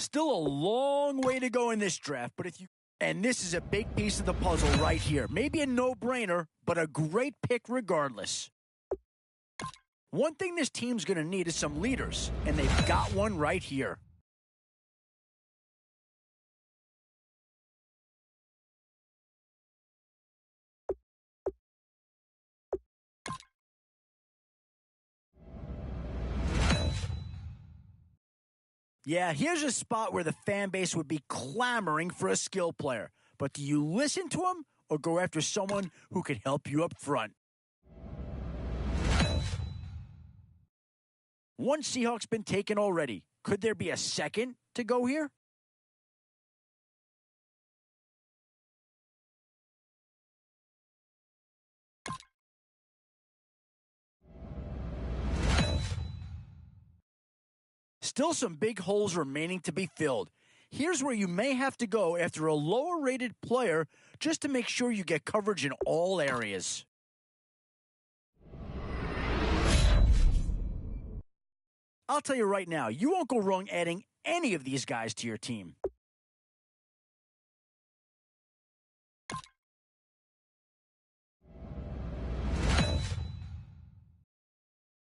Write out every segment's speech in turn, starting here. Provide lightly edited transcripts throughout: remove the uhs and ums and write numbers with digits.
Still a long way to go in this draft, but and this is a big piece of the puzzle right here. Maybe a no-brainer, but a great pick regardless. One thing this team's going to need is some leaders, and they've got one right here. Yeah, here's a spot where the fan base would be clamoring for a skill player. But do you listen to him or go after someone who can help you up front? One Seahawk's been taken already. Could there be a second to go here? Still some big holes remaining to be filled. Here's where you may have to go after a lower-rated player just to make sure you get coverage in all areas. I'll tell you right now, you won't go wrong adding any of these guys to your team.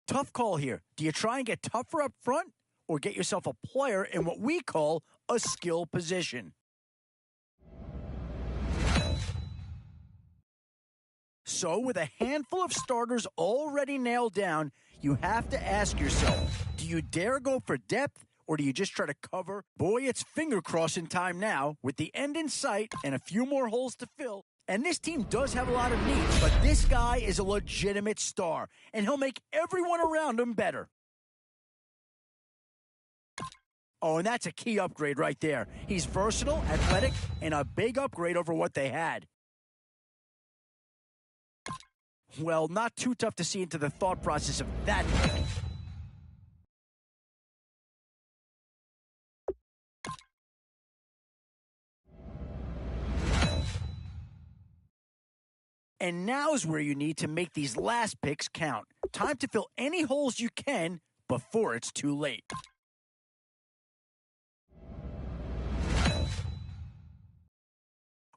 Tough call here. Do you try and get tougher up front or get yourself a player in what we call a skill position? So with a handful of starters already nailed down, you have to ask yourself, do you dare go for depth or do you just try to cover? Boy, it's finger crossing time now with the end in sight and a few more holes to fill. And this team does have a lot of needs, but this guy is a legitimate star, and he'll make everyone around him better. Oh, and that's a key upgrade right there. He's versatile, athletic, and a big upgrade over what they had. Well, not too tough to see into the thought process of that pick. And now is where you need to make these last picks count. Time to fill any holes you can before it's too late.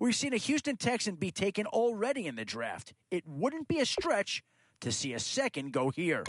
We've seen a Houston Texan be taken already in the draft. It wouldn't be a stretch to see a second go here.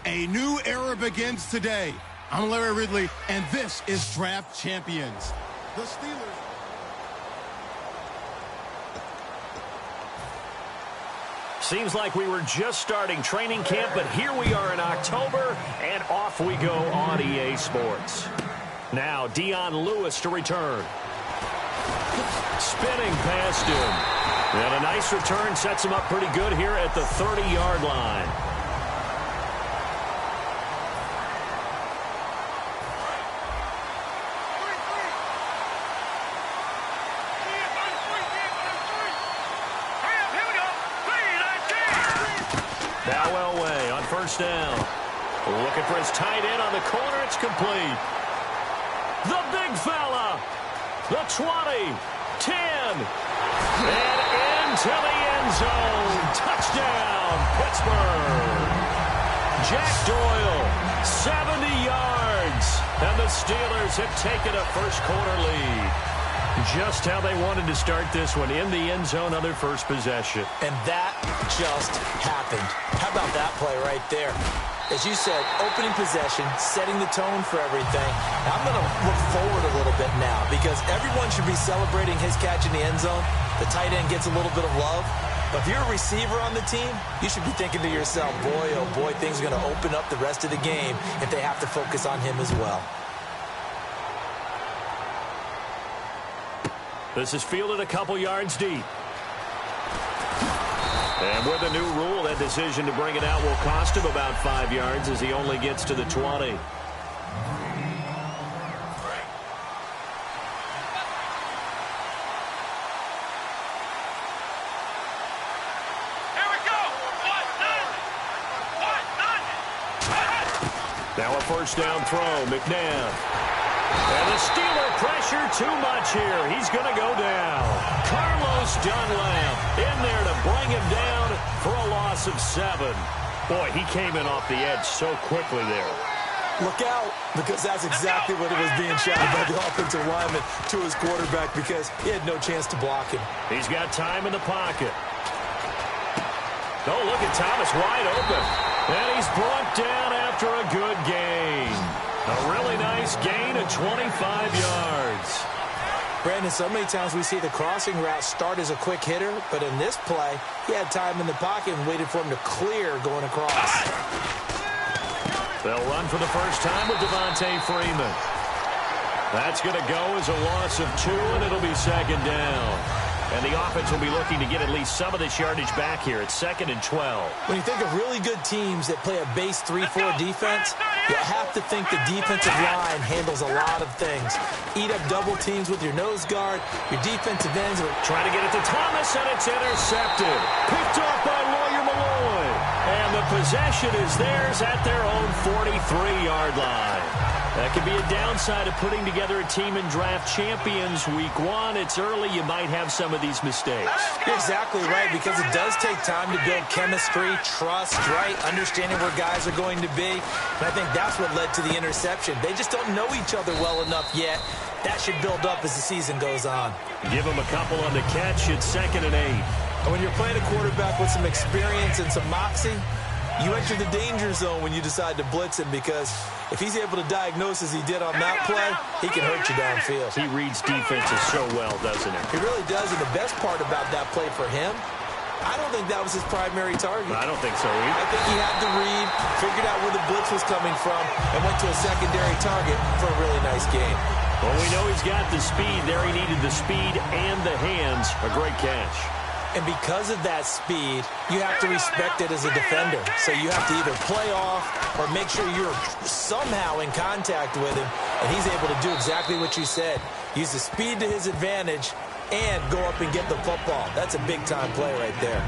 A new era begins today. I'm Larry Ridley, and this is Draft Champions. The Steelers. Seems like we were just starting training camp, but here we are in October, and off we go on EA Sports. Now, Dion Lewis to return. Spinning past him. And a nice return sets him up pretty good here at the 30-yard line. First down. Looking for his tight end on the corner. It's complete. The big fella. The 20. 10. And into the end zone. Touchdown, Pittsburgh. Jack Doyle, 70 yards. And the Steelers have taken a first quarter lead. Just how they wanted to start this one, in the end zone on their first possession. And that just happened. How about that play right there? As you said, opening possession, setting the tone for everything. Now, I'm going to look forward a little bit now because everyone should be celebrating his catch in the end zone. The tight end gets a little bit of love. But if you're a receiver on the team, you should be thinking to yourself, boy, oh boy, things are going to open up the rest of the game if they have to focus on him as well. This is fielded a couple yards deep. And with a new rule, that decision to bring it out will cost him about 5 yards as he only gets to the 20. Now a first down throw, McNabb. And the Steeler pressure too much here. He's going to go down. Carlos Dunlap in there to bring him down for a loss of 7. Boy, he came in off the edge so quickly there. Look out, because that's exactly what it was being shouted by the offensive lineman to his quarterback because he had no chance to block him. He's got time in the pocket. Oh, look at Thomas wide open. And he's brought down after a good gain. A really nice gain of 25 yards. Brandon, so many times we see the crossing route start as a quick hitter, but in this play, he had time in the pocket and waited for him to clear going across. They'll run for the first time with Devontae Freeman. That's going to go as a loss of 2, and it'll be second down. And the offense will be looking to get at least some of this yardage back here. It's 2nd and 12. When you think of really good teams that play a base 3-4 defense, you have to think the defensive line handles a lot of things. Eat up double teams with your nose guard. Your defensive ends are trying to get it to Thomas, and it's intercepted. Picked off by Lawyer Malloy. And the possession is theirs at their own 43-yard line. That could be a downside of putting together a team in draft champions week 1. It's early. You might have some of these mistakes. You're exactly right, because it does take time to build chemistry, trust, right? Understanding where guys are going to be. And I think that's what led to the interception. They just don't know each other well enough yet. That should build up as the season goes on. Give them a couple on the catch. It's 2nd and 8. And when you're playing a quarterback with some experience and some moxie, you enter the danger zone when you decide to blitz him, because if he's able to diagnose as he did on that play, he can hurt you downfield. He reads defenses so well, doesn't he? He really does, and the best part about that play for him, I don't think that was his primary target. I don't think so either. I think he had to read, figured out where the blitz was coming from, and went to a secondary target for a really nice game. Well, we know he's got the speed there. He needed the speed and the hands. A great catch. And because of that speed, you have to respect it as a defender. So you have to either play off or make sure you're somehow in contact with him. And he's able to do exactly what you said. Use the speed to his advantage and go up and get the football. That's a big-time play right there.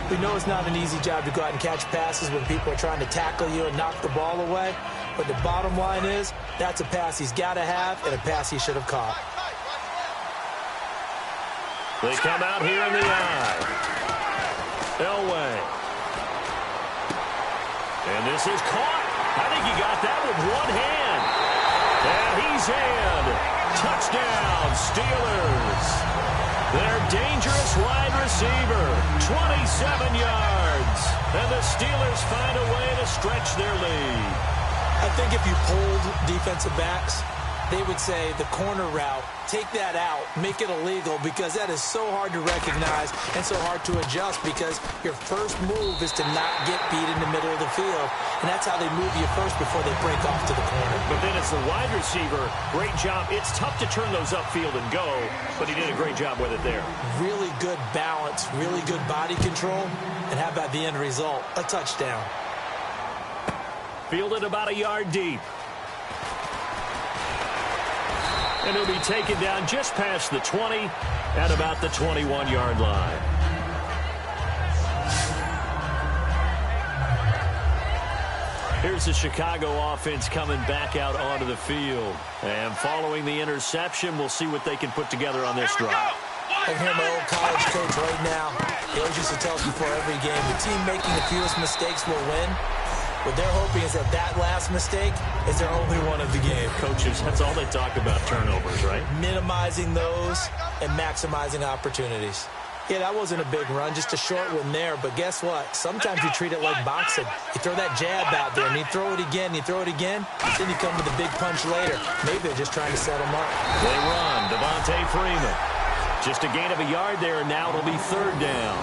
We know it's not an easy job to go out and catch passes when people are trying to tackle you and knock the ball away. But the bottom line is, that's a pass he's got to have and a pass he should have caught. They come out here in the eye. Elway. And this is caught. I think he got that with one hand. And he's in. Touchdown, Steelers. Their dangerous wide receiver, 27 yards. And the Steelers find a way to stretch their lead. I think if you polled defensive backs, they would say the corner route, take that out, make it illegal, because that is so hard to recognize and so hard to adjust, because your first move is to not get beat in the middle of the field, and that's how they move you first before they break off to the corner. But then it's the wide receiver. Great job. It's tough to turn those upfield and go, but he did a great job with it there. Really good balance, really good body control, and how about the end result? A touchdown. Fielded about a yard deep. And he'll be taken down just past the 20 at about the 21-yard line. Here's the Chicago offense coming back out onto the field. And following the interception, we'll see what they can put together on this drive. I can hear my old college coach right now. He always used to tell us before every game, the team making the fewest mistakes will win. What they're hoping is that last mistake is their only one of the game. Coaches, that's all they talk about, turnovers, right? Minimizing those and maximizing opportunities. Yeah, that wasn't a big run, just a short one there. But guess what? Sometimes you treat it like boxing. You throw that jab out there, and you throw it again, then you come with a big punch later. Maybe they're just trying to set them up. They run. Devontae Freeman. Just a gain of a yard there, and now it'll be third down.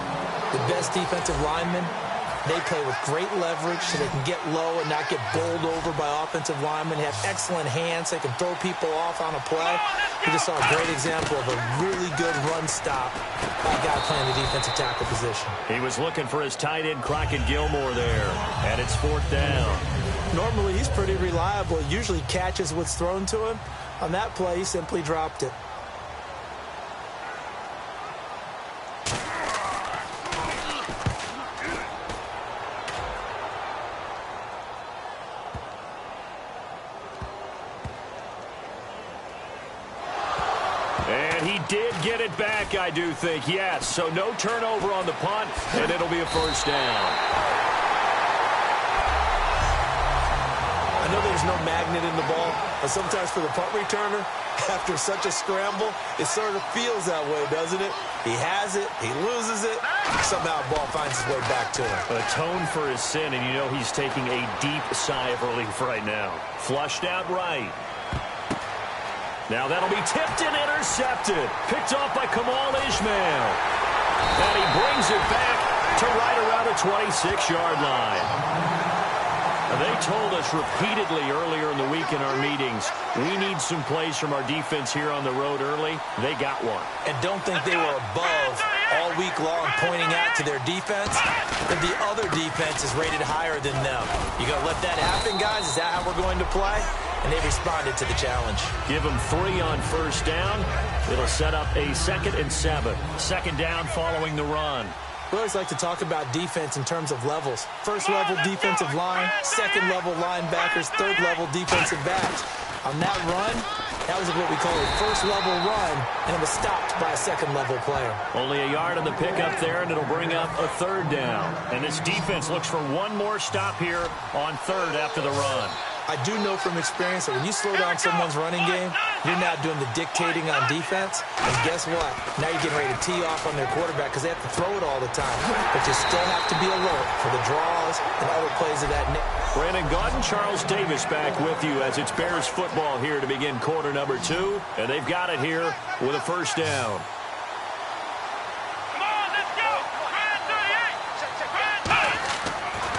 The best defensive linemen, they play with great leverage so they can get low and not get bowled over by offensive linemen. They have excellent hands. They can throw people off on a play. We just saw a great example of a really good run stop by a guy playing the defensive tackle position. He was looking for his tight end, Crockett Gilmore, there. And it's fourth down. Normally, he's pretty reliable. He usually catches what's thrown to him. On that play, he simply dropped it. Did get it back, I do think, yes. So no turnover on the punt, and it'll be a first down. I know there's no magnet in the ball, but sometimes for the punt returner, after such a scramble, it sort of feels that way, doesn't it? He has it, he loses it, somehow the ball finds its way back to him. Atone for his sin, and you know he's taking a deep sigh of relief right now. Flushed out right. Now that'll be tipped and intercepted. Picked off by Kamal Ishmael. And he brings it back to right around the 26-yard line. They told us repeatedly earlier in the week in our meetings, we need some plays from our defense here on the road early. They got one. And don't think they were above all week long pointing out to their defense that the other defense is rated higher than them. You going to let that happen, guys? Is that how we're going to play? And they responded to the challenge. Give them 3 on first down. It'll set up a 2nd and 7. Second down following the run. We always like to talk about defense in terms of levels. First level defensive line, second level linebackers, third level defensive backs. On that run, that was what we call a first level run, and it was stopped by a second level player. Only a yard on the pickup there, and it'll bring up a third down. And this defense looks for one more stop here on third after the run. I do know from experience that when you slow down someone's running game, you're now doing the dictating on defense. And guess what? Now you're getting ready to tee off on their quarterback because they have to throw it all the time. But you still have to be alert for the draws and other plays of that. Brandon Gaudin, Charles Davis back with you as it's Bears football here to begin quarter number 2. And they've got it here with a first down.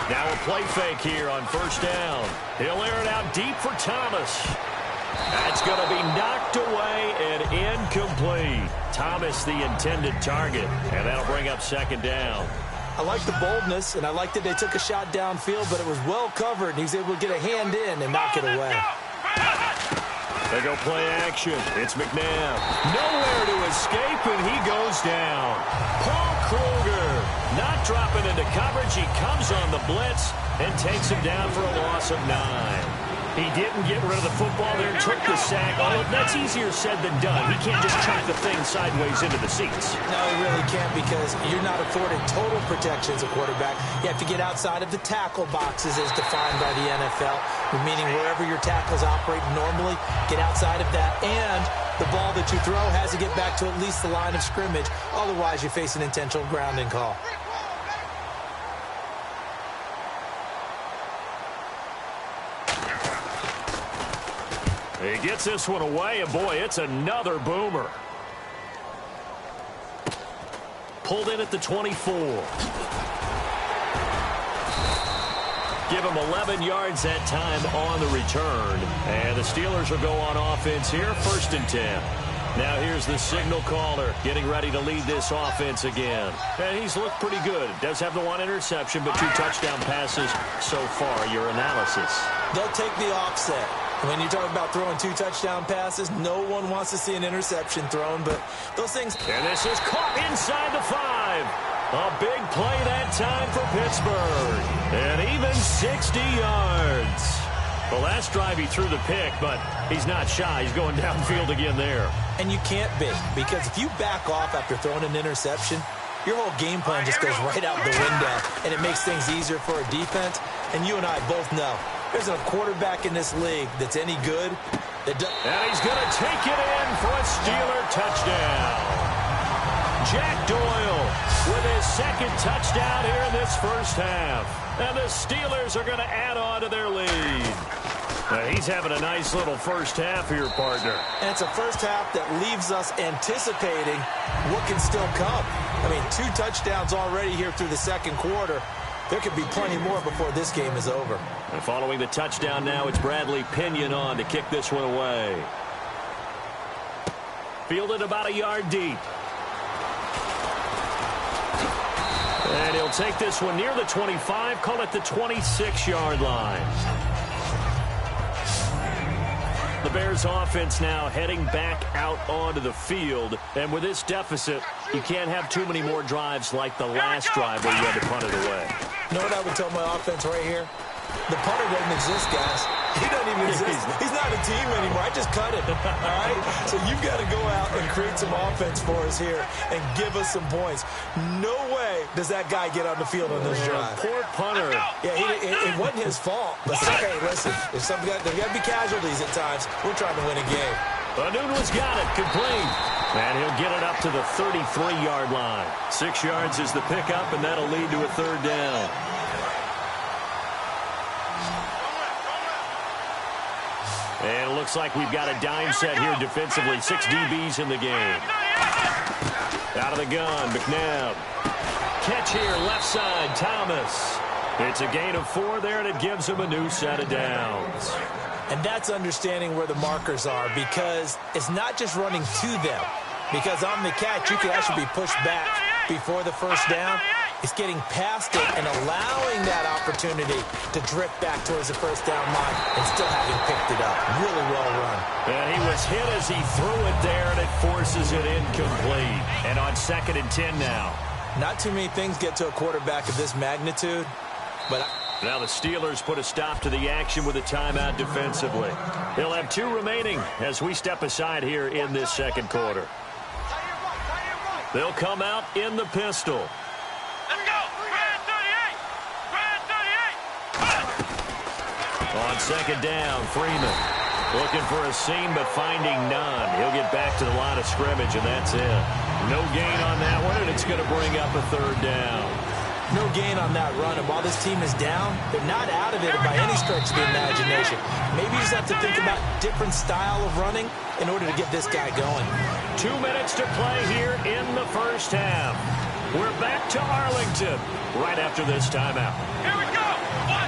Now a play fake here on first down. He'll air it out deep for Thomas. That's going to be knocked away and incomplete. Thomas, the intended target, and that'll bring up second down. I like the boldness, and I like that they took a shot downfield, but it was well covered, and he was able to get a hand in and knock it away. They go play action. It's McNabb. Nowhere to escape, and he goes down. Paul Kruger not dropping into coverage. He comes on the blitz and takes him down for a loss of 9. He didn't get rid of the football there, took the sack. Oh, that's easier said than done. He can't just chuck the thing sideways into the seats. No, he really can't because you're not afforded total protection as a quarterback. You have to get outside of the tackle boxes as defined by the NFL, meaning wherever your tackles operate normally, get outside of that. And the ball that you throw has to get back to at least the line of scrimmage. Otherwise, you face an intentional grounding call. He gets this one away, and boy, it's another boomer. Pulled in at the 24. Give him 11 yards that time on the return. And the Steelers will go on offense here, 1st and 10. Now here's the signal caller getting ready to lead this offense again. And he's looked pretty good. Does have the 1 interception, but 2 touchdown passes so far. Your analysis. They'll take the offset. When you talk about throwing 2 touchdown passes, no one wants to see an interception thrown, but those things... And this is caught inside the 5. A big play that time for Pittsburgh. And even 60 yards. The last drive he threw the pick, but he's not shy. He's going downfield again there. And you can't be, because if you back off after throwing an interception, your whole game plan just goes right out the window, and it makes things easier for a defense. And you and I both know there's a quarterback in this league that's any good. And he's going to take it in for a Steeler touchdown. Jack Doyle with his second touchdown here in this first half. And the Steelers are going to add on to their lead. He's having a nice little first half here, partner. And it's a first half that leaves us anticipating what can still come. I mean, 2 touchdowns already here through the second quarter. There could be plenty more before this game is over. And following the touchdown now, it's Bradley Pinion on to kick this one away. Fielded about a yard deep. And he'll take this one near the 25, call it the 26-yard line. The Bears offense now heading back out onto the field. And with this deficit, you can't have too many more drives like the last drive where you had to punt it away. You know what I would tell my offense right here? The punter doesn't exist, guys. He doesn't even exist. He's not a team anymore. I just cut it. All right? So you've got to go out and create some offense for us here and give us some points. No way does that guy get on the field on this drive. Poor punter. Yeah, it wasn't his fault. But hey, listen, there's got to be casualties at times. We're trying to win a game. Anunwa's got it. Complete. And he'll get it up to the 33-yard line. 6 yards is the pickup, and that'll lead to a third down. And it looks like we've got a dime set here defensively. 6 DBs in the game. Out of the gun, McNabb. Catch here, left side, Thomas. It's a gain of 4 there, and it gives him a new set of downs. And that's understanding where the markers are, because it's not just running to them. Because on the catch, you can actually be pushed back before the first down. It's getting past it and allowing that opportunity to drift back towards the first down line and still having picked it up. Really well run. And he was hit as he threw it there, and it forces it incomplete. And on 2nd and 10 now. Not too many things get to a quarterback of this magnitude, but now the Steelers put a stop to the action with a timeout defensively. They'll have 2 remaining as we step aside here in this second quarter. They'll come out in the pistol. Let's go! Brad 38! Brad 38! On 2nd down, Freeman looking for a seam but finding none. He'll get back to the line of scrimmage, and that's it. No gain on that one, and it's going to bring up a third down. No gain on that run, and while this team is down, they're not out of it by any stretch of the imagination. Maybe you just have to think about different style of running in order to get this guy going. 2 minutes to play here in the first half. We're back to Arlington right after this timeout. Here we go! 1-0!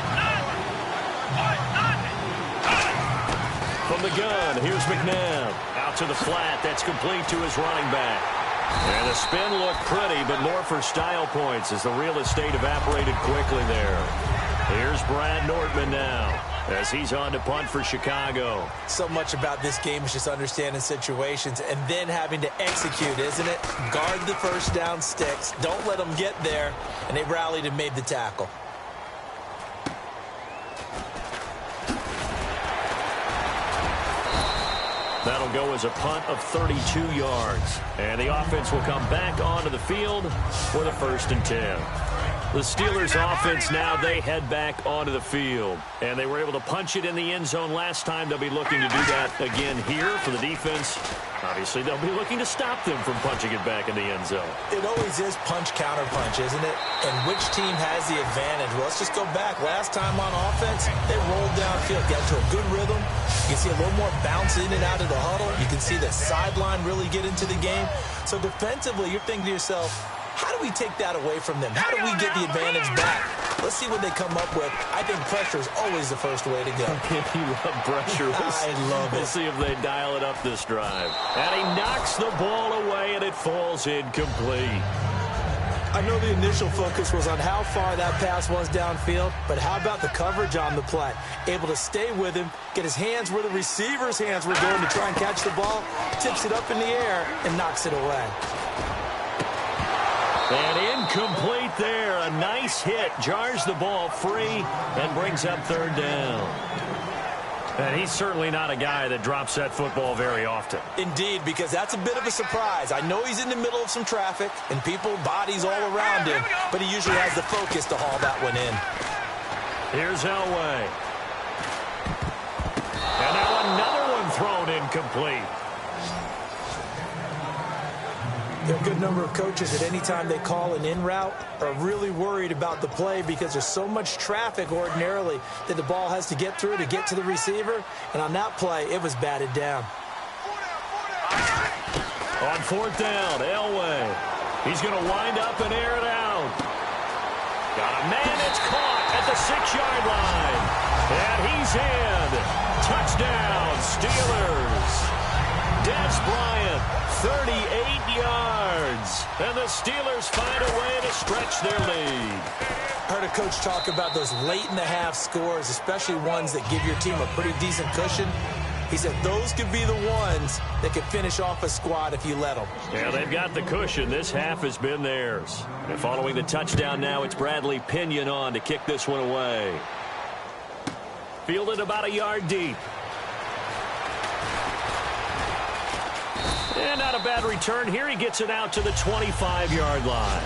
From the gun, here's McNabb. Out to the flat, that's complete to his running back. And the spin looked pretty, but more for style points as the real estate evaporated quickly there. Here's Brad Nortman now as he's on to punt for Chicago. So much about this game is just understanding situations and then having to execute, isn't it? Guard the first down sticks. Don't let them get there. And they rallied and made the tackle. That'll go as a punt of 32 yards. And the offense will come back onto the field for the 1st and 10. The Steelers offense now, they head back onto the field. And they were able to punch it in the end zone last time. They'll be looking to do that again here for the defense. Obviously, they'll be looking to stop them from punching it back in the end zone. It always is punch-counter-punch, isn't it? And which team has the advantage? Well, let's just go back. Last time on offense, they rolled downfield, got to a good rhythm. You can see a little more bounce in and out of the huddle. You can see the sideline really get into the game. So defensively, you're thinking to yourself, how do we take that away from them? How do we get the advantage back? Let's see what they come up with. I think pressure is always the first way to go. You love pressure. I love it. We'll see if they dial it up this drive. And he knocks the ball away, and it falls incomplete. I know the initial focus was on how far that pass was downfield, but how about the coverage on the play? Able to stay with him, get his hands where the receiver's hands were going to try and catch the ball, tips it up in the air, and knocks it away. And incomplete there. A nice hit. Jars the ball free and brings up third down. And he's certainly not a guy that drops that football very often. Indeed, because that's a bit of a surprise. I know he's in the middle of some traffic and people, bodies all around him, but he usually has the focus to haul that one in. Here's Elway. And now another one thrown incomplete. There are a good number of coaches at any time they call an in route are really worried about the play because there's so much traffic ordinarily that the ball has to get through to get to the receiver. And on that play, it was batted down. On fourth down, Elway. He's going to wind up and air it out. Got a man. It's caught at the 6-yard line. And he's in. Touchdown, Steelers. Des Bryant, 38 yards. And the Steelers find a way to stretch their lead. I heard a coach talk about those late-in-the-half scores, especially ones that give your team a pretty decent cushion. He said those could be the ones that could finish off a squad if you let them. Yeah, they've got the cushion. This half has been theirs. And following the touchdown now, it's Bradley Pinion on to kick this one away. Fielded about a yard deep. And not a bad return here. He gets it out to the 25-yard line.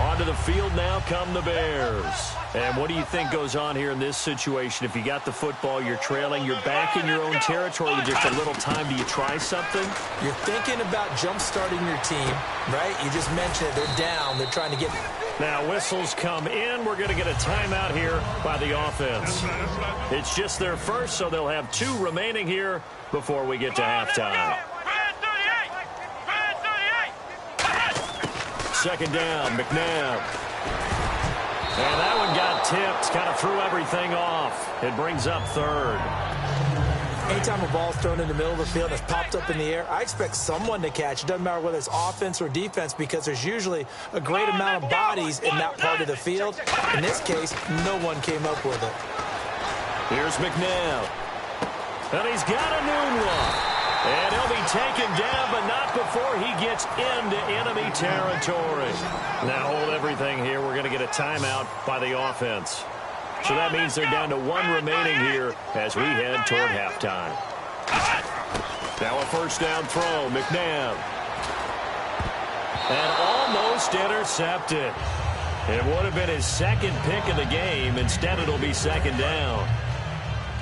Onto the field now come the Bears. And what do you think goes on here in this situation? If you got the football, you're trailing, you're back in your own territory with just a little time. Do you try something? You're thinking about jump-starting your team, right? You just mentioned it. They're down. They're trying to get... Now whistles come in. We're going to get a timeout here by the offense. It's just their first, so they'll have 2 remaining here before we get to halftime. Second down, McNabb. And that one got tipped, kind of threw everything off. It brings up third. Anytime a ball's thrown in the middle of the field and it's popped up in the air, I expect someone to catch. It doesn't matter whether it's offense or defense because there's usually a great amount of bodies in that part of the field. In this case, no one came up with it. Here's McNabb. And he's got a noon one. And he'll be taken down, but not before he gets into enemy territory. Now hold everything here. We're going to get a timeout by the offense. So that means they're down to 1 remaining here as we head toward halftime. Now a first down throw, McNabb. And almost intercepted. It would have been his second pick of the game. Instead, it'll be second down.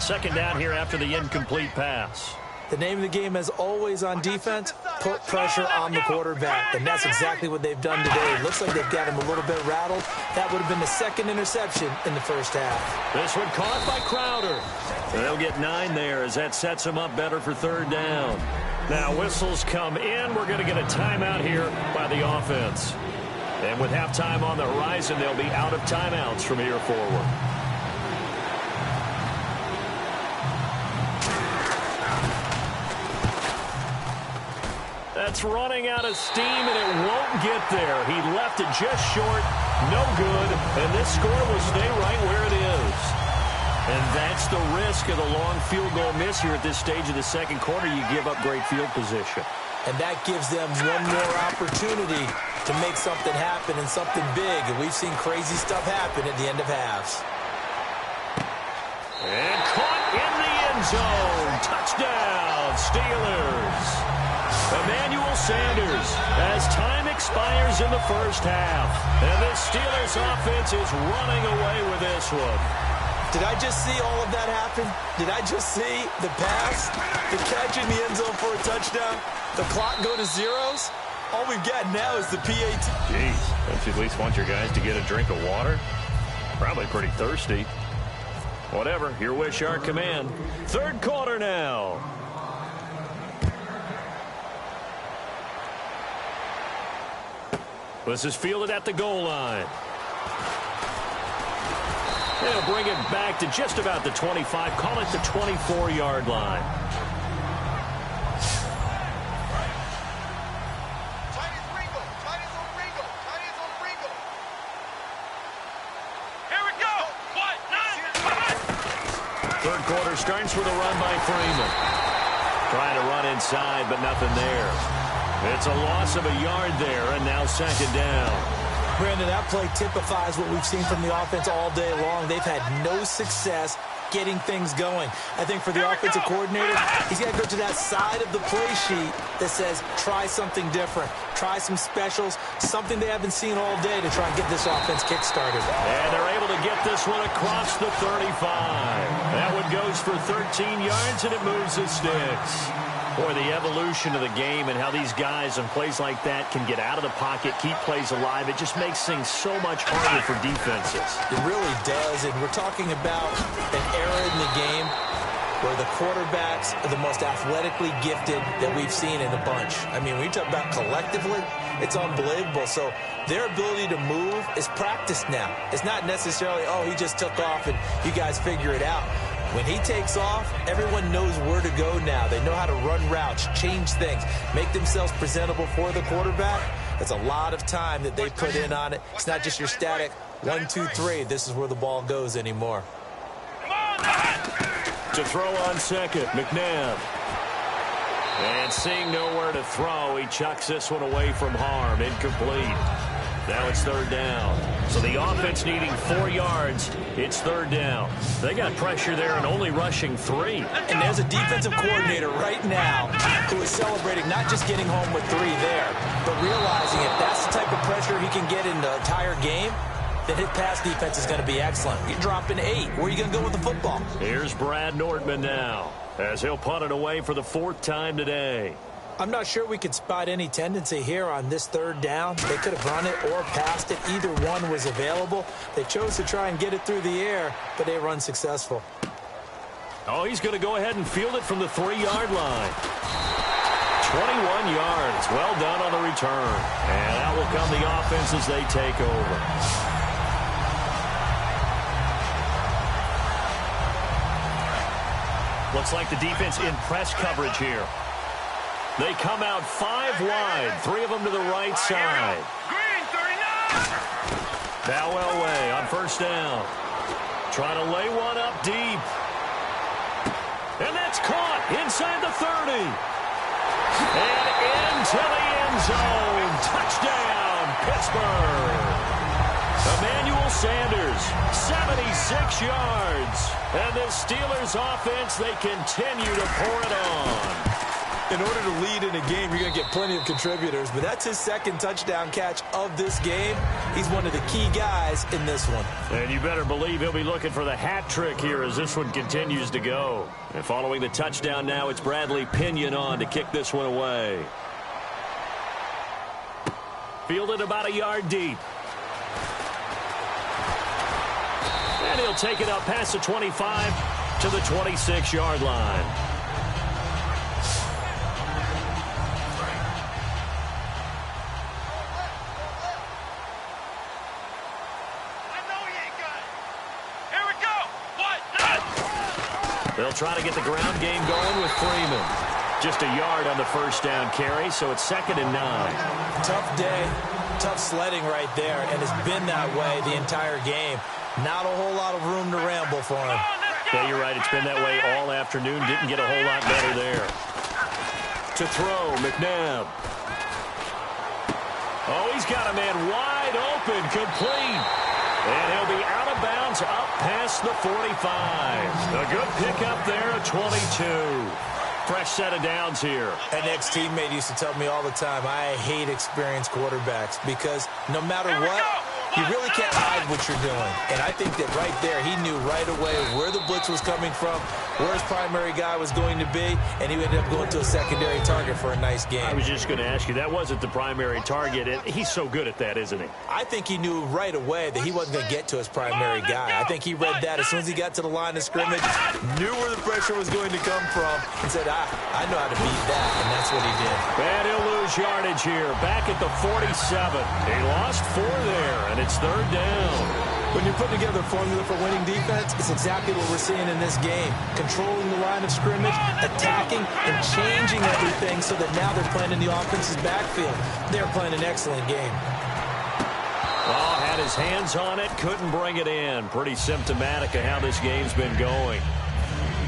Second down here after the incomplete pass. The name of the game, as always on defense, put pressure on the quarterback. And that's exactly what they've done today. It looks like they've got him a little bit rattled. That would have been the second interception in the first half. This one caught by Crowder. And they'll get 9 there as that sets them up better for third down. Now whistles come in. We're going to get a timeout here by the offense. And with halftime on the horizon, they'll be out of timeouts from here forward. That's running out of steam, and it won't get there. He left it just short, no good, and this score will stay right where it is. And that's the risk of the long field goal miss here at this stage of the second quarter. You give up great field position. And that gives them one more opportunity to make something happen and something big. And we've seen crazy stuff happen at the end of halves. And caught in the end zone. Touchdown, Steelers. Emmanuel Sanders as time expires in the first half. And the Steelers offense is running away with this one. Did I just see all of that happen? Did I just see the pass, the catch in the end zone for a touchdown, the clock go to zeros? All we've got now is the PAT. Jeez, don't you at least want your guys to get a drink of water? Probably pretty thirsty. Whatever, your wish, our command. Third quarter now. This is fielded at the goal line. They'll bring it back to just about the 25. Call it the 24-yard line. Here we go. Third quarter starts with a run by Freeman. Trying to run inside, but nothing there. It's a loss of a yard there, and now second down. Brandon, that play typifies what we've seen from the offense all day long. They've had no success getting things going. I think for the offensive coordinator, he's got to go to that side of the play sheet that says, try something different. Try some specials, something they haven't seen all day to try and get this offense kick-started. And they're able to get this one across the 35. That one goes for 13 yards, and it moves the sticks. Boy, the evolution of the game and how these guys in plays like that can get out of the pocket, keep plays alive, it just makes things so much harder for defenses. It really does, and we're talking about an era in the game where the quarterbacks are the most athletically gifted that we've seen in a bunch. I mean, when you talk about collectively, it's unbelievable. So their ability to move is practiced now. It's not necessarily, oh, he just took off and you guys figure it out. When he takes off, everyone knows where to go now. They know how to run routes, change things, make themselves presentable for the quarterback. That's a lot of time that they put in on it. It's not just your static 1, 2, 3. This is where the ball goes anymore. To throw on second, McNabb. And seeing nowhere to throw, he chucks this one away from harm. Incomplete. Now it's third down. So the offense needing 4 yards. It's third down. They got pressure there and only rushing 3. And there's a defensive coordinator right now who is celebrating not just getting home with 3 there, but realizing if that's the type of pressure he can get in the entire game, then his pass defense is going to be excellent. You're dropping 8. Where are you going to go with the football? Here's Brad Nordman now, as he'll punt it away for the 4th time today. I'm not sure we could spot any tendency here on this third down. They could have run it or passed it. Either one was available. They chose to try and get it through the air, but they were unsuccessful. Oh, he's going to go ahead and field it from the 3-yard line. 21 yards. Well done on the return. And out will come the offense as they take over. Looks like the defense in press coverage here. They come out 5 wide, 3 of them to the right side. Green, 39! Bowell way on first down. Trying to lay one up deep. And that's caught inside the 30. And into the end zone. Touchdown, Pittsburgh. Emmanuel Sanders, 76 yards. And the Steelers offense, they continue to pour it on. In order to lead in a game, you're going to get plenty of contributors, but that's his 2nd touchdown catch of this game. He's one of the key guys in this one. And you better believe he'll be looking for the hat trick here as this one continues to go. And following the touchdown now, it's Bradley Pinion on to kick this one away. Fielded about a yard deep. And he'll take it up past the 25 to the 26-yard line. They'll try to get the ground game going with Freeman. Just a yard on the first down carry, so it's 2nd and 9. Tough day, tough sledding right there, and it's been that way the entire game. Not a whole lot of room to ramble for him. Yeah, you're right. It's been that way all afternoon. Didn't get a whole lot better there. To throw, McNabb. Oh, he's got a man wide open, complete. And he'll be out of bounds up past the 45. A good pickup there at 22. Fresh set of downs here. An ex-teammate used to tell me all the time, I hate experienced quarterbacks because no matter what, you really can't hide what you're doing. And I think that right there, he knew right away where the blitz was coming from, where his primary guy was going to be, and he ended up going to a secondary target for a nice game. I was just going to ask you, that wasn't the primary target. He's so good at that, isn't he? I think he knew right away that he wasn't going to get to his primary guy. I think he read that as soon as he got to the line of scrimmage, knew where the pressure was going to come from, and said, I know how to beat that, and that's what he did. And he'll lose yardage here, back at the 47. He lost 4 there, and it's third down. When you're putting together a formula for winning defense, it's exactly what we're seeing in this game. Controlling the line of scrimmage, attacking, and changing everything so that now they're playing in the offense's backfield. They're playing an excellent game. Oh, had his hands on it, couldn't bring it in. Pretty symptomatic of how this game's been going.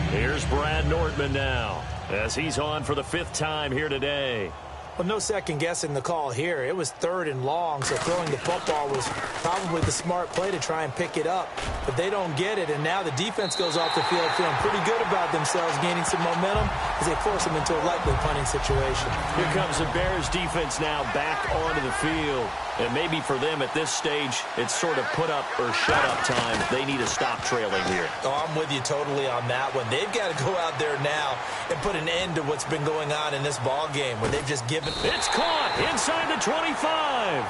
Here's Brad Nordman now, as he's on for the 5th time here today. Well, no second guessing the call here. It was 3rd and long, so throwing the football was probably the smart play to try and pick it up. But they don't get it, and now the defense goes off the field feeling pretty good about themselves, gaining some momentum as they force them into a likely punting situation. Here comes the Bears defense now back onto the field. And maybe for them at this stage, it's sort of put up or shut up time. They need to stop trailing here. Oh, I'm with you totally on that one. They've got to go out there now and put an end to what's been going on in this ball game where they've just given. It's caught inside the 25.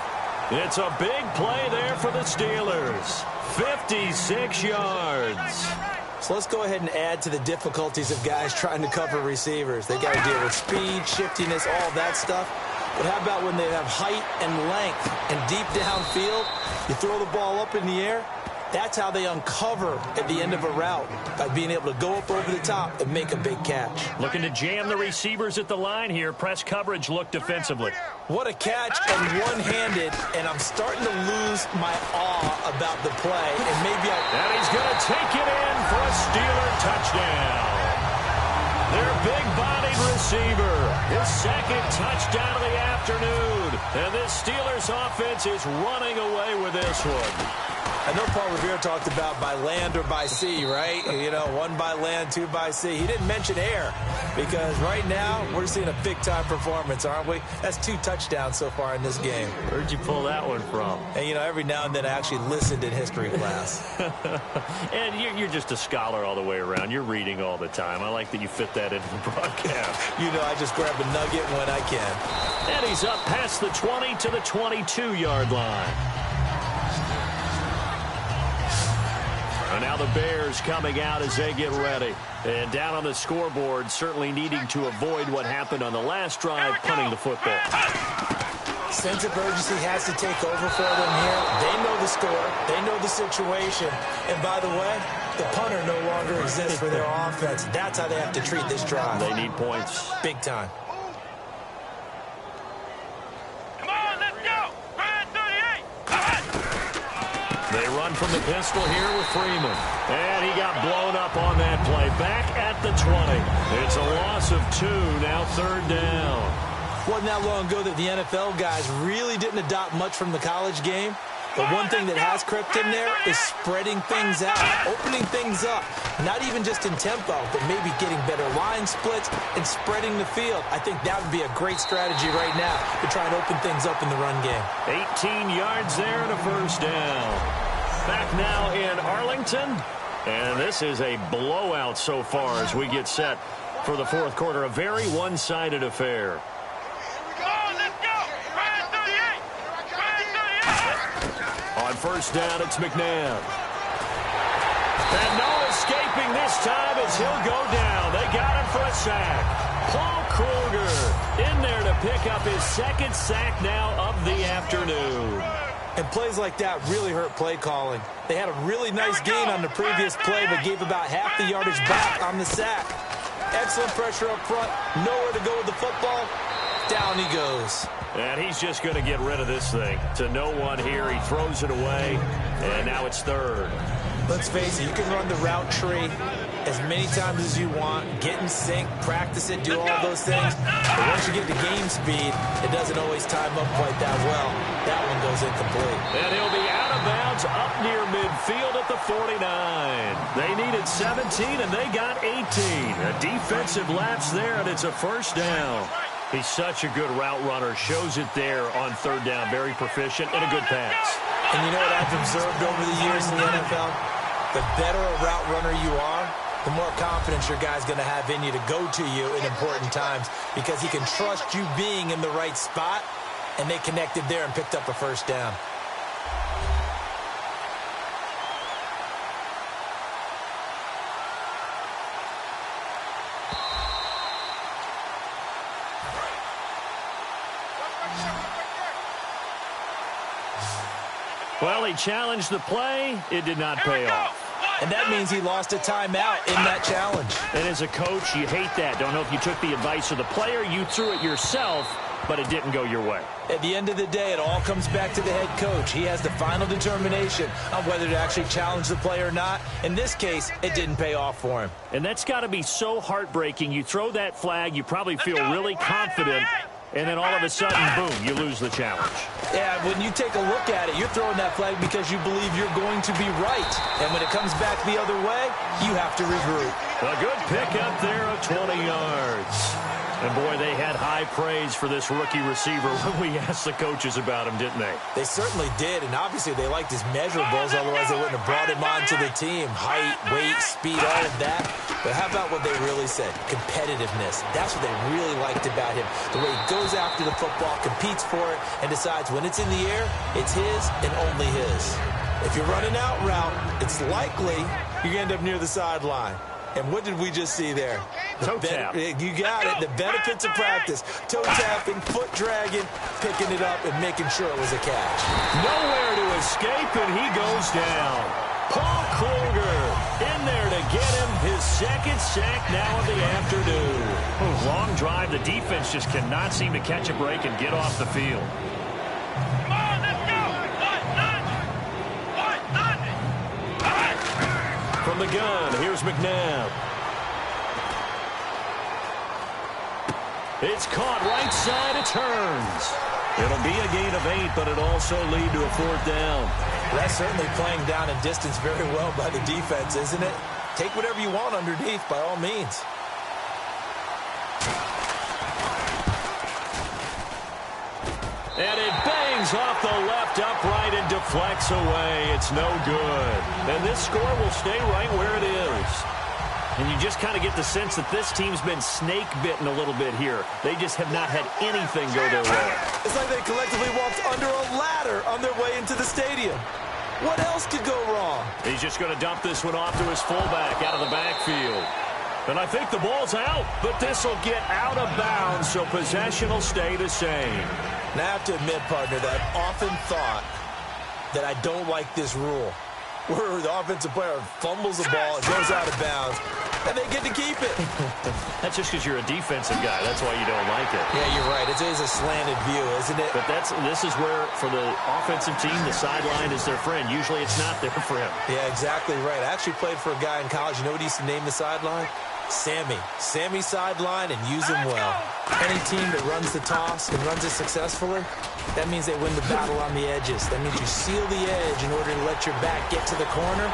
It's a big play there for the Steelers. 56 yards. So let's go ahead and add to the difficulties of guys trying to cover receivers. They got to deal with speed, shiftiness, all that stuff. But how about when they have height and length and deep downfield? You throw the ball up in the air. That's how they uncover at the end of a route, by being able to go up over the top and make a big catch. Looking to jam the receivers at the line here. Press coverage look defensively. What a catch, and one-handed, and I'm starting to lose my awe about the play. And maybe And he's going to take it in for a Steeler touchdown. Their big-bodied receiver, his 2nd touchdown of the afternoon. And this Steelers offense is running away with this one. I know Paul Revere talked about by land or by sea, right? You know, 1 by land, 2 by sea. He didn't mention air because right now we're seeing a big-time performance, aren't we? That's 2 touchdowns so far in this game. Where'd you pull that one from? And, you know, every now and then I actually listened in history class. And you're just a scholar all the way around. You're reading all the time. I like that you fit that into the broadcast. You know, I just grab a nugget when I can. And he's up past the 20 to the 22-yard line. And now the Bears coming out as they get ready. And down on the scoreboard, certainly needing to avoid what happened on the last drive, punting the football. Sense of urgency has to take over for them here. They know the score. They know the situation. And by the way, the punter no longer exists for their offense. That's how they have to treat this drive. They need points. Big time. Come on, let's go. Red 38. They run from the pistol here with Freeman. And he got blown up on that play. Back at the 20. It's a loss of 2, now 3rd down. Wasn't that long ago that the NFL guys really didn't adopt much from the college game. But one thing that has crept in there is spreading things out, opening things up, not even just in tempo, but maybe getting better line splits and spreading the field. I think that would be a great strategy right now to try and open things up in the run game. 18 yards there and a 1st down. Back now in Arlington. And this is a blowout so far as we get set for the 4th quarter. A very one-sided affair. On 1st down, it's McNabb. And no escaping this time as he'll go down. They got him for a sack. Paul Kruger in there to pick up his 2nd sack now of the afternoon. And plays like that really hurt play calling. They had a really nice gain on the previous play, but gave about half the yardage back on the sack. Excellent pressure up front. Nowhere to go with the football. Down he goes. And he's just going to get rid of this thing. To no one here. He throws it away. And now it's 3rd. Let's face it, you can run the route tree as many times as you want, get in sync, practice it, do all those things. But once you get to game speed, it doesn't always time up quite that well. That one goes incomplete. And he'll be out of bounds up near midfield at the 49. They needed 17, and they got 18. A defensive lapse there, and it's a 1st down. He's such a good route runner. Shows it there on 3rd down. Very proficient and a good pass. And you know what I've observed over the years in the NFL? The better a route runner you are, the more confidence your guy's going to have in you to go to you in important times because he can trust you being in the right spot, and they connected there and picked up a 1st down. Well, he challenged the play. It did not pay off. And that means he lost a timeout in that challenge. And as a coach, you hate that. Don't know if you took the advice of the player. You threw it yourself, but it didn't go your way. At the end of the day, it all comes back to the head coach. He has the final determination on whether to actually challenge the play or not. In this case, it didn't pay off for him. And that's got to be so heartbreaking. You throw that flag, you probably feel really confident, and then all of a sudden, boom, you lose the challenge. Yeah, when you take a look at it, you're throwing that flag because you believe you're going to be right. And when it comes back the other way, you have to regroup. A good pickup there of 20 yards. And, boy, they had high praise for this rookie receiver when we asked the coaches about him, didn't they? They certainly did, and obviously they liked his measurables, otherwise they wouldn't have brought him onto the team. Height, weight, speed, all of that. But how about what they really said? Competitiveness. That's what they really liked about him. The way he goes after the football, competes for it, and decides when it's in the air, it's his and only his. If you're running out route, it's likely you're going to end up near the sideline. And what did we just see there? Toe tap. You got it. The benefits of practice. Toe tapping, foot dragging, picking it up, and making sure it was a catch. Nowhere to escape, and he goes down. Paul Kruger in there to get him his second sack now of the afternoon. Long drive. The defense just cannot seem to catch a break and get off the field. Come on, let's go. From the gun, here's McNabb. It's caught right side, it turns. It'll be a gain of 8, but it'll also lead to a 4th down. That's certainly playing down in distance very well by the defense, isn't it? Take whatever you want underneath, by all means. And it bangs off the left upright and deflects away. It's no good. And this score will stay right where it is. And you just kind of get the sense that this team's been snake-bitten a little bit here. They just have not had anything go their way. It's like they collectively walked under a ladder on their way into the stadium. What else could go wrong? He's just going to dump this one off to his fullback out of the backfield. And I think the ball's out, but this will get out of bounds, so possession will stay the same. Now, I have to admit, partner, that I've often thought that I don't like this rule, where the offensive player fumbles the ball, it goes out of bounds, and they get to keep it. That's just because you're a defensive guy. That's why you don't like it. Yeah, you're right. It is a slanted view, isn't it? But this is where, for the offensive team, the sideline is their friend. Usually it's not there for him. Yeah, exactly right. I actually played for a guy in college. You know what he used to name the sideline? Sammy. Sammy sideline, and use him well. Any team that runs the toss and runs it successfully, that means they win the battle on the edges. That means you seal the edge in order to let your back get to the corner.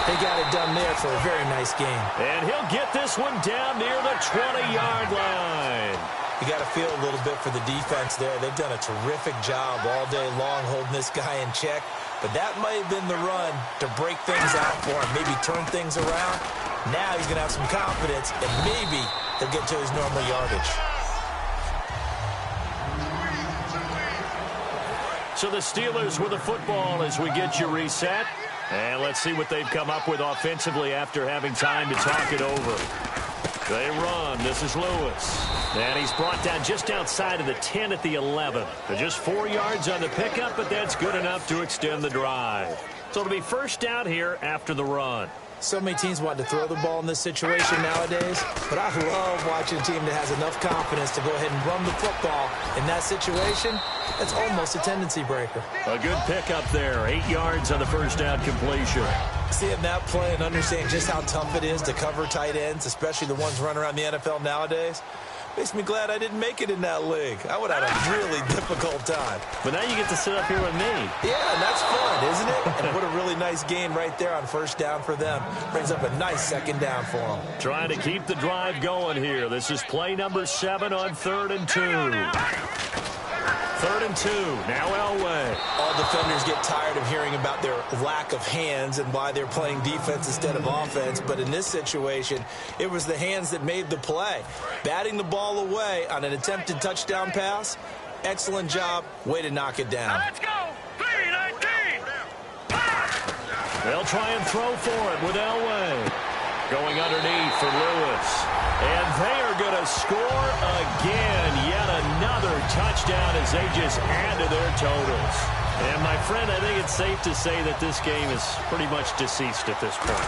They got it done there for a very nice game. And he'll get this one down near the 20-yard line. You got to feel a little bit for the defense there. They've done a terrific job all day long holding this guy in check. But that might have been the run to break things out for him, maybe turn things around. Now he's going to have some confidence, and maybe he'll get to his normal yardage. So the Steelers with the football as we get you reset. And let's see what they've come up with offensively after having time to talk it over. They run. This is Lewis. And he's brought down just outside of the 10 at the 11. They're just 4 yards on the pickup, but that's good enough to extend the drive. So it'll be first down here after the run. So many teams want to throw the ball in this situation nowadays, but I love watching a team that has enough confidence to go ahead and run the football. In that situation, that's almost a tendency breaker. A good pickup there. 8 yards on the first down completion. Seeing that play and understanding just how tough it is to cover tight ends, especially the ones running around the NFL nowadays, makes me glad I didn't make it in that league. I would have had a really difficult time. But now you get to sit up here with me. Yeah, and that's fun, isn't it? And what a really nice gain right there on first down for them. Brings up a nice second down for them. Trying to keep the drive going here. This is play number 7 on 3rd and 2. 3rd and 2. Now Elway. All defenders get tired of hearing about their lack of hands and why they're playing defense instead of offense. But in this situation, it was the hands that made the play. Batting the ball away on an attempted touchdown pass. Excellent job. Way to knock it down. Let's go. 3-19. They'll try and throw for it with Elway. Going underneath for Lewis. And they are going to score again. Yet another touchdown as they just add to their totals. And, my friend, I think it's safe to say that this game is pretty much deceased at this point.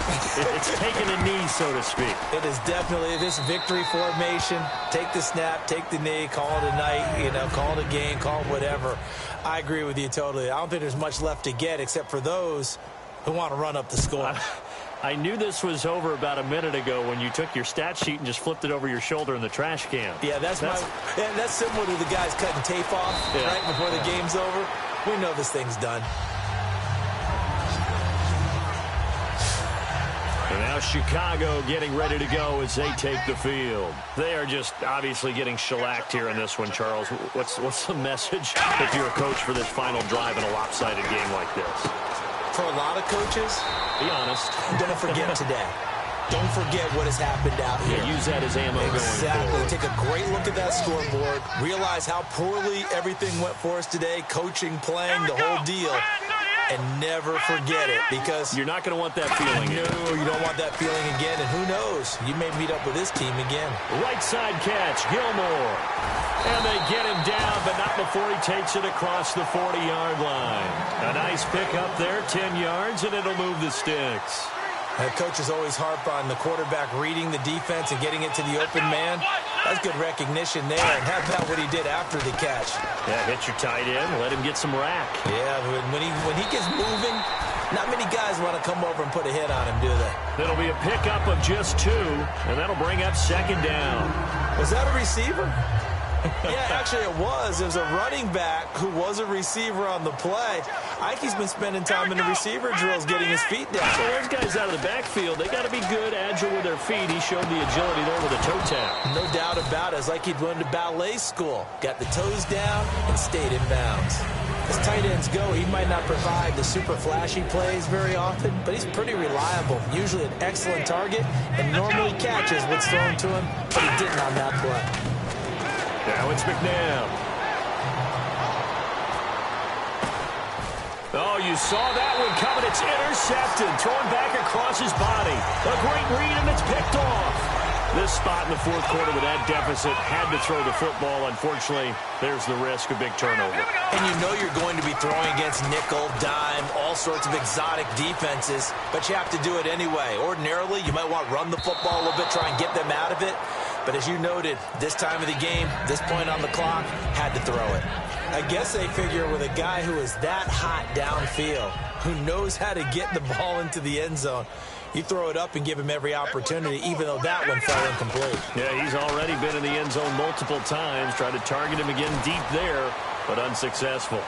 It's taken a knee, so to speak. It is definitely this victory formation. Take the snap, take the knee, call it a night, call it a game, call it whatever. I agree with you totally. I don't think there's much left to get except for those who want to run up the score. I knew this was over about a minute ago when you took your stat sheet and just flipped it over your shoulder in the trash can. Yeah, that's similar to the guys cutting tape off right before the game's over. We know this thing's done. And now Chicago getting ready to go as they take the field. They are just obviously getting shellacked here in this one, Charles. What's the message if you're a coach for this final drive in a lopsided game like this? For a lot of coaches, be honest. Don't forget today. Don't forget what has happened out here. Yeah, use that as ammo going forward. Take a great look at that scoreboard. Realize how poorly everything went for us today. Coaching, playing, the whole deal. And never forget it, because you're not going to want that feeling. No, you don't want that feeling again. And who knows? You may meet up with this team again. Right side catch, Gilmore. And they get him down, but not before he takes it across the 40-yard line. A nice pick up there, 10 yards, and it'll move the sticks. Coaches always harp on the quarterback reading the defense and getting it to the open man. That's good recognition there. And how about what he did after the catch? Yeah, hit your tight end, let him get some rack. Yeah, when he gets moving, not many guys want to come over and put a hit on him, do they? It'll be a pickup of just 2, and that'll bring up second down. Was that a receiver? Yeah, actually it was. It was a running back who was a receiver on the play. Ike's been spending time in the receiver drills getting his feet down. So those guys out of the backfield, they got to be good, agile with their feet. He showed the agility there with a toe tap. No doubt about it. It's like he'd went to ballet school. Got the toes down and stayed in bounds. As tight ends go, he might not provide the super flashy plays very often, but he's pretty reliable. Usually an excellent target, and normally catches what's thrown to him, but he didn't on that play. Now it's McNabb. Oh, you saw that one coming. It's intercepted. Thrown back across his body. A great read, and it's picked off. This spot in the fourth quarter with that deficit, had to throw the football. Unfortunately, there's the risk of big turnover. And you know you're going to be throwing against nickel, dime, all sorts of exotic defenses, but you have to do it anyway. Ordinarily, you might want to run the football a little bit, try and get them out of it. But as you noted, this time of the game, this point on the clock, had to throw it. I guess they figure with a guy who is that hot downfield, who knows how to get the ball into the end zone, you throw it up and give him every opportunity, even though that one fell incomplete. Yeah, he's already been in the end zone multiple times, tried to target him again deep there, but unsuccessful.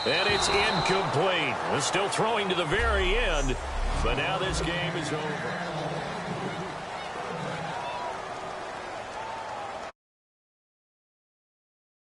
And it's incomplete. Still throwing to the very end, but now this game is over.